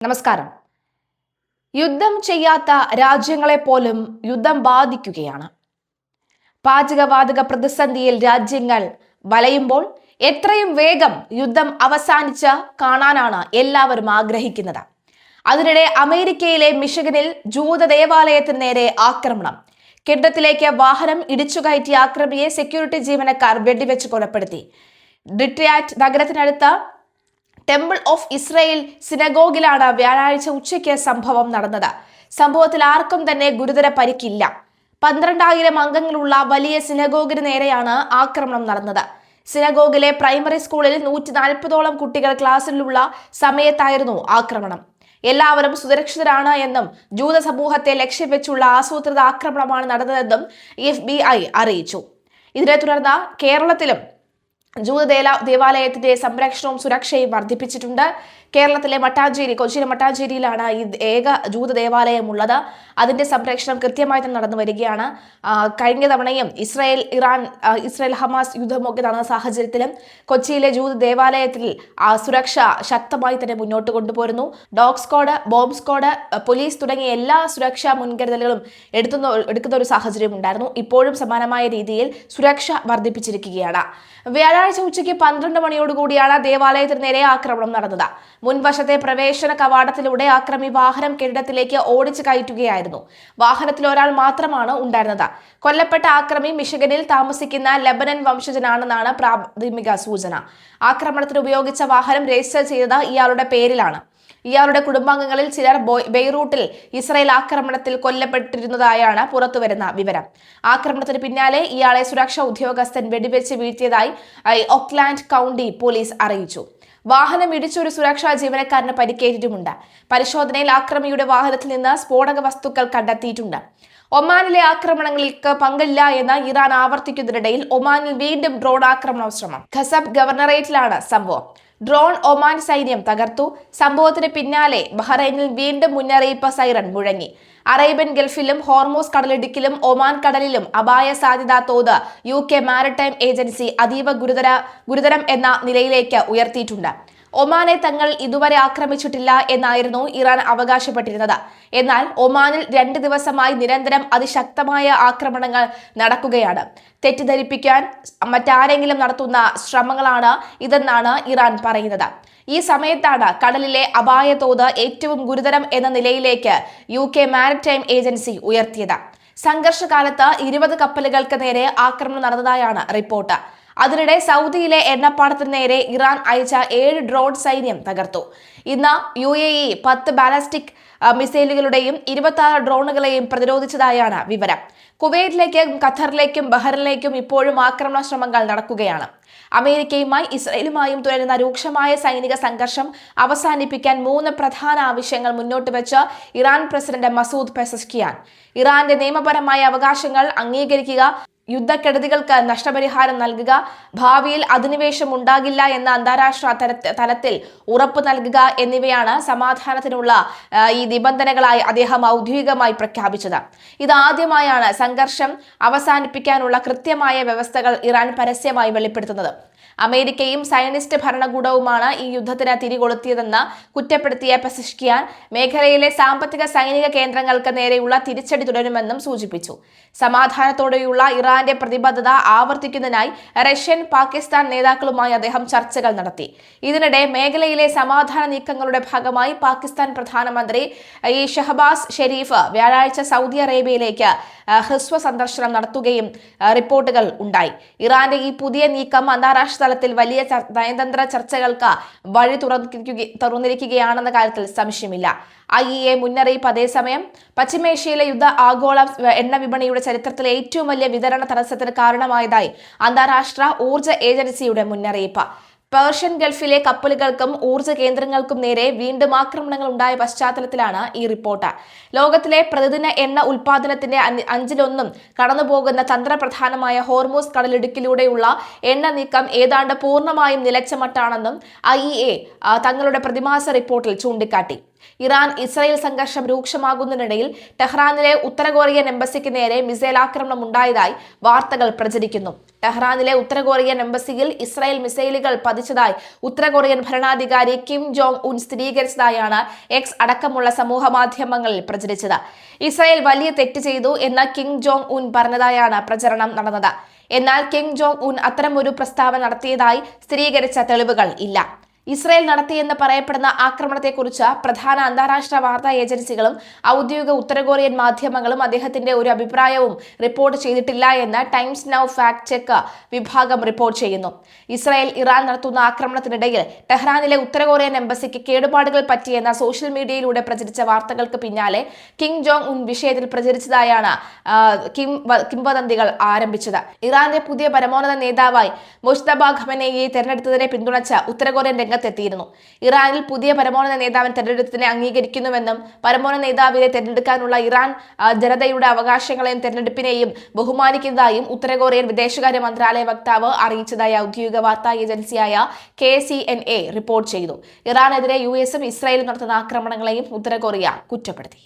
നമസ്കാരം. യുദ്ധം ചെയ്യാത്ത രാജ്യങ്ങളെ പോലും യുദ്ധം ബാധിക്കുകയാണ്. പാചകവാതക പ്രതിസന്ധിയിൽ രാജ്യങ്ങൾ വലയുമ്പോൾ എത്രയും വേഗം യുദ്ധം അവസാനിച്ച കാണാനാണ് എല്ലാവരും ആഗ്രഹിക്കുന്നത്. അതിനിടെ അമേരിക്കയിലെ മിഷിഗനിൽ ജൂത ദേവാലയത്തിന് നേരെ ആക്രമണം. കെട്ടിടത്തിലേക്ക് വാഹനം ഇടിച്ചുകയറ്റിയ ആക്രമിയെ സെക്യൂരിറ്റി ജീവനക്കാർ വെടിവെച്ച് കൊലപ്പെടുത്തി. ഡിട്രിയാറ്റ് നഗരത്തിനടുത്ത ടെമ്പിൾ ഓഫ് ഇസ്രയേൽ സിനഗോഗിലാണ് വ്യാഴാഴ്ച ഉച്ചയ്ക്ക് സംഭവം നടന്നത്. സംഭവത്തിൽ ആർക്കും തന്നെ ഗുരുതര പരിക്കില്ല. 12,000 അംഗങ്ങളുള്ള വലിയ സിനഗോഗിന് നേരെയാണ് ആക്രമണം നടന്നത്. സിനഗോഗിലെ പ്രൈമറി സ്കൂളിൽ 140ഓളം കുട്ടികൾ ക്ലാസ്സിലുള്ള സമയത്തായിരുന്നു ആക്രമണം. എല്ലാവരും സുരക്ഷിതരാണ് എന്നും ജൂത സമൂഹത്തെ ലക്ഷ്യം വെച്ചുള്ള ആസൂത്രിത ആക്രമണമാണ് നടന്നതെന്നും FBI അറിയിച്ചു. ഇതിനെ തുടർന്ന് കേരളത്തിലും ജൂത ദേവാലയത്തിന്റെ സംരക്ഷണവും സുരക്ഷയും വർദ്ധിപ്പിച്ചിട്ടുണ്ട്. കേരളത്തിലെ മട്ടാഞ്ചേരി, കൊച്ചിയിലെ മട്ടാഞ്ചേരിയിലാണ് ഈ ഏക ജൂത ദേവാലയം ഉള്ളത്. അതിന്റെ സംരക്ഷണം കൃത്യമായി തന്നെ നടന്നു വരികയാണ്. കഴിഞ്ഞ തവണയും ഇസ്രായേൽ ഹമാസ് യുദ്ധമൊക്കെ നടന്ന സാഹചര്യത്തിലും കൊച്ചിയിലെ ജൂത ദേവാലയത്തിൽ സുരക്ഷ ശക്തമായി തന്നെ മുന്നോട്ട് കൊണ്ടുപോരുന്നു. Dog squad, bomb squad, police തുടങ്ങിയ എല്ലാ സുരക്ഷാ മുൻകരുതലുകളും എടുക്കുന്ന ഒരു സാഹചര്യം ഉണ്ടായിരുന്നു. ഇപ്പോഴും സമാനമായ രീതിയിൽ സുരക്ഷ വർദ്ധിപ്പിച്ചിരിക്കുകയാണ്. വ്യാഴാഴ്ച ഉച്ചയ്ക്ക് 12 മണിയോടുകൂടിയാണ് ദേവാലയത്തിന് നേരെ ആക്രമണം നടന്നത്. മുൻവശത്തെ പ്രവേശന കവാടത്തിലൂടെ ആക്രമി വാഹനം കെട്ടിടത്തിലേക്ക് ഓടിച്ചു കയറ്റുകയായിരുന്നു. വാഹനത്തിൽ ഒരാൾ മാത്രമാണ് ഉണ്ടായിരുന്നത്. കൊല്ലപ്പെട്ട ആക്രമി മിഷിഗനിൽ താമസിക്കുന്ന ലെബനൻ വംശജനാണെന്നാണ് പ്രാഥമിക സൂചന. ആക്രമണത്തിന് ഉപയോഗിച്ച വാഹനം രജിസ്റ്റർ ചെയ്തത് ഇയാളുടെ പേരിലാണ്. ഇയാളുടെ കുടുംബാംഗങ്ങളിൽ ചിലർ ബെയ്റൂട്ടിൽ ഇസ്രായേൽ ആക്രമണത്തിൽ കൊല്ലപ്പെട്ടിരുന്നതായാണ് പുറത്തുവരുന്ന വിവരം. ആക്രമണത്തിന് പിന്നാലെ ഇയാളെ സുരക്ഷാ ഉദ്യോഗസ്ഥൻ വെടിവെച്ച് വീഴ്ത്തിയതായി ഓക്ലാൻഡ് കൗണ്ടി പോലീസ് അറിയിച്ചു. വാഹനം ഇടിച്ചൊരു സുരക്ഷാ ജീവനക്കാരന് പരിക്കേറ്റിട്ടുമുണ്ട്. പരിശോധനയിൽ ആക്രമിയുടെ വാഹനത്തിൽ നിന്ന് സ്ഫോടക വസ്തുക്കൾ കണ്ടെത്തിയിട്ടുണ്ട്. ഒമാനിലെ ആക്രമണങ്ങൾക്ക് പങ്കില്ല എന്ന് ഇറാൻ ആവർത്തിക്കുന്നതിനിടയിൽ ഒമാനിൽ വീണ്ടും ഡ്രോൺ ആക്രമണ ശ്രമം. ഖസബ് ഗവർണറേറ്റിലാണ് സംഭവം. ഡ്രോൺ ഒമാൻ സൈന്യം തകർത്തു. സംഭവത്തിന് പിന്നാലെ ബഹ്റൈനിൽ വീണ്ടും മുന്നറിയിപ്പ് സൈറൺ മുഴങ്ങി. അറേബ്യൻ ഗൾഫിലും ഹോർമൂസ് കടലിടുക്കിലും ഒമാൻ കടലിലും അപായ സാധ്യതാ തോത് UK മാരിടൈം ഏജൻസി അതീവ ഗുരുതരം എന്ന നിലയിലേക്ക് ഉയർത്തിയിട്ടുണ്ട്. ഒമാനെ തങ്ങൾ ഇതുവരെ ആക്രമിച്ചിട്ടില്ല എന്നായിരുന്നു ഇറാൻ അവകാശപ്പെട്ടിരുന്നത്. എന്നാൽ ഒമാനിൽ 2 ദിവസമായി നിരന്തരം അതിശക്തമായ ആക്രമണങ്ങൾ നടക്കുകയാണ്. തെറ്റിദ്ധരിപ്പിക്കാൻ മറ്റാരെങ്കിലും നടത്തുന്ന ശ്രമങ്ങളാണ് ഇതെന്നാണ് ഇറാൻ പറയുന്നത്. ഈ സമയത്താണ് കടലിലെ അപായ തോത് ഏറ്റവും ഗുരുതരം എന്ന നിലയിലേക്ക് UK മാരിടൈം ഏജൻസി ഉയർത്തിയത്. സംഘർഷകാലത്ത് 20 കപ്പലുകൾക്ക് നേരെ ആക്രമണം നടന്നതായാണ് റിപ്പോർട്ട്. അതിനിടെ സൗദിയിലെ എണ്ണപ്പാടത്തിന് നേരെ ഇറാൻ അയച്ച 7 ഡ്രോൺ സൈന്യം തകർത്തു. ഇന്ന് UAE 10 ബാലിസ്റ്റിക് മിസൈലുകളുടെയും 26 ഡ്രോണുകളെയും പ്രതിരോധിച്ചതായാണ് വിവരം. കുവൈറ്റിലേക്കും ഖത്തറിലേക്കും ബഹ്റൈനിലേക്കും ഇപ്പോഴും ആക്രമണ ശ്രമങ്ങൾ നടക്കുകയാണ്. അമേരിക്കയുമായി ഇസ്രായേലുമായും തുടരുന്ന രൂക്ഷമായ സൈനിക സംഘർഷം അവസാനിപ്പിക്കാൻ 3 പ്രധാന ആവശ്യങ്ങൾ മുന്നോട്ട് വെച്ച് ഇറാൻ പ്രസിഡന്റ് മസൂദ് പെസഷ്കിയാൻ. ഇറാന്റെ നിയമപരമായ അവകാശങ്ങൾ അംഗീകരിക്കുക, യുദ്ധക്കെടുതികൾക്ക് നഷ്ടപരിഹാരം നൽകുക, ഭാവിയിൽ അധിനിവേശം ഉണ്ടാകില്ല എന്ന അന്താരാഷ്ട്ര തലത്തിൽ ഉറപ്പ് നൽകുക എന്നിവയാണ് സമാധാനത്തിനുള്ള ഈ നിബന്ധനകളായി അദ്ദേഹം ഔദ്യോഗികമായി പ്രഖ്യാപിച്ചത്. ഇതാദ്യമായാണ് സംഘർഷം അവസാനിപ്പിക്കാനുള്ള കൃത്യമായ വ്യവസ്ഥകൾ ഇറാൻ പരസ്യമായി വെളിപ്പെടുത്തുന്നത്. അമേരിക്കയും സയനിസ്റ്റ് ഭരണകൂടവുമാണ് ഈ യുദ്ധത്തിന് തിരികൊളുത്തിയതെന്ന് കുറ്റപ്പെടുത്തിയ പെസഷ്കിയാൻ മേഖലയിലെ സാമ്പത്തിക സൈനിക കേന്ദ്രങ്ങൾക്ക് നേരെയുള്ള തിരിച്ചടി തുടരുമെന്നും സൂചിപ്പിച്ചു. സമാധാനത്തോടെയുള്ള ഇറാന്റെ പ്രതിബദ്ധത ആവർത്തിക്കുന്നതിനായി റഷ്യൻ, പാകിസ്ഥാൻ നേതാക്കളുമായി അദ്ദേഹം ചർച്ചകൾ നടത്തി. ഇതിനിടെ മേഖലയിലെ സമാധാന നീക്കങ്ങളുടെ ഭാഗമായി പാകിസ്ഥാൻ പ്രധാനമന്ത്രി ഷഹബാസ് ഷെരീഫ് വ്യാഴാഴ്ച സൗദി അറേബ്യയിലേക്ക് ഹ്രസ്വ സന്ദർശനം നടത്തുകയും റിപ്പോർട്ടുകൾ ഉണ്ടായി. ഇറാന്റെ ഈ പുതിയ നീക്കം അന്താരാഷ്ട്ര തലത്തിൽ വലിയ നയതന്ത്ര ചർച്ചകൾക്ക് വഴി തുറന്നിരിക്കുകയാണെന്ന കാര്യത്തിൽ സംശയമില്ല. IEA മുന്നറിയിപ്പ്. അതേസമയം പശ്ചിമേഷ്യയിലെ ആഗോള എണ്ണ വിപണിയുടെ ചരിത്രത്തിലെ ഏറ്റവും വലിയ വിതരണ തടസ്സത്തിന് കാരണമായതായി അന്താരാഷ്ട്ര ഊർജ്ജ ഏജൻസിയുടെ മുന്നറിയിപ്പ്. പേർഷ്യൻ ഗൾഫിലെ കപ്പലുകൾക്കും ഊർജ്ജ കേന്ദ്രങ്ങൾക്കും നേരെ വീണ്ടും ആക്രമണങ്ങൾ ഉണ്ടായ പശ്ചാത്തലത്തിലാണ് ഈ റിപ്പോർട്ട്. ലോകത്തിലെ പ്രതിദിന എണ്ണ ഉൽപാദനത്തിന്റെ 1/5 കടന്നുപോകുന്ന തന്ത്രപ്രധാനമായ ഹോർമൂസ് കടലിടുക്കിലൂടെയുള്ള എണ്ണ നീക്കം ഏതാണ്ട് പൂർണ്ണമായും നിലച്ച മട്ടാണെന്നും IEA തങ്ങളുടെ പ്രതിമാസ റിപ്പോർട്ടിൽ ചൂണ്ടിക്കാട്ടി. ഇറാൻ ഇസ്രായേൽ സംഘർഷം രൂക്ഷമാകുന്നതിനിടയിൽ ടെഹ്റാനിലെ ഉത്തര കൊറിയൻ എംബസിക്ക് നേരെ മിസൈൽ ആക്രമണം ഉണ്ടായതായി വാർത്തകൾ പ്രചരിക്കുന്നു. ടെഹ്റാനിലെ ഉത്തര കൊറിയൻ എംബസിയിൽ ഇസ്രായേൽ മിസൈലുകൾ പതിച്ചതായി ഉത്തര കൊറിയൻ ഭരണാധികാരി കിം ജോങ് ഉൻ സ്ഥിരീകരിച്ചതായാണ് എക്സ് അടക്കമുള്ള സമൂഹ മാധ്യമങ്ങളിൽ പ്രചരിച്ചത്. ഇസ്രായേൽ വലിയ തെറ്റ് ചെയ്തു എന്ന് കിം ജോങ് ഉൻ പറഞ്ഞതായാണ് പ്രചരണം നടന്നത്. എന്നാൽ കിം ജോങ് ഉൻ അത്തരമൊരു പ്രസ്താവന നടത്തിയതായി സ്ഥിരീകരിച്ച തെളിവുകൾ ഇല്ല. ഇസ്രായേൽ നടത്തിയെന്ന് പറയപ്പെടുന്ന ആക്രമണത്തെക്കുറിച്ച് പ്രധാന അന്താരാഷ്ട്ര വാർത്താ ഏജൻസികളും ഔദ്യോഗിക ഉത്തര കൊറിയൻ മാധ്യമങ്ങളും അദ്ദേഹത്തിന്റെ ഒരു അഭിപ്രായവും റിപ്പോർട്ട് ചെയ്തിട്ടില്ല എന്ന് ടൈംസ് നൗ ഫാക്ട് ചെക്ക് വിഭാഗം റിപ്പോർട്ട് ചെയ്യുന്നു. ഇസ്രായേൽ ഇറാൻ നടത്തുന്ന ആക്രമണത്തിനിടയിൽ ടെഹ്റാനിലെ ഉത്തര കൊറിയൻ എംബസിക്ക് കേടുപാടുകൾ പറ്റിയെന്ന സോഷ്യൽ മീഡിയയിലൂടെ പ്രചരിച്ച വാർത്തകൾക്ക് പിന്നാലെ കിം ജോങ് ഉൻ വിഷയത്തിൽ പ്രചരിച്ചതായാണ് കിംവദന്തികൾ ആരംഭിച്ചത്. ഇറാന്റെ പുതിയ പരമോന്നത നേതാവായി മുജ്തബ ഖമനേയിയെ തെരഞ്ഞെടുത്തതിനെ പിന്തുണച്ച് ഉത്തര കൊറിയൻ രംഗത്തെത്തിയിരുന്നു. ഇറാനിൽ പുതിയ പരമോന്നത നേതാവിനെ തെരഞ്ഞെടുത്തതിനെ അംഗീകരിക്കുന്നുവെന്നും പരമോന്നത നേതാവിനെ തെരഞ്ഞെടുക്കാനുള്ള ഇറാൻ ജനതയുടെ അവകാശങ്ങളെയും തെരഞ്ഞെടുപ്പിനെയും ബഹുമാനിക്കുന്നതായും ഉത്തര കൊറിയൻ വിദേശകാര്യ മന്ത്രാലയ വക്താവ് അറിയിച്ചതായി ഔദ്യോഗിക വാർത്താ ഏജൻസിയായ KCNA റിപ്പോർട്ട് ചെയ്തു. ഇറാനെതിരെ US-ഉം ഇസ്രായേലും നടത്തുന്ന ആക്രമണങ്ങളെയും ഉത്തര കൊറിയ കുറ്റപ്പെടുത്തി.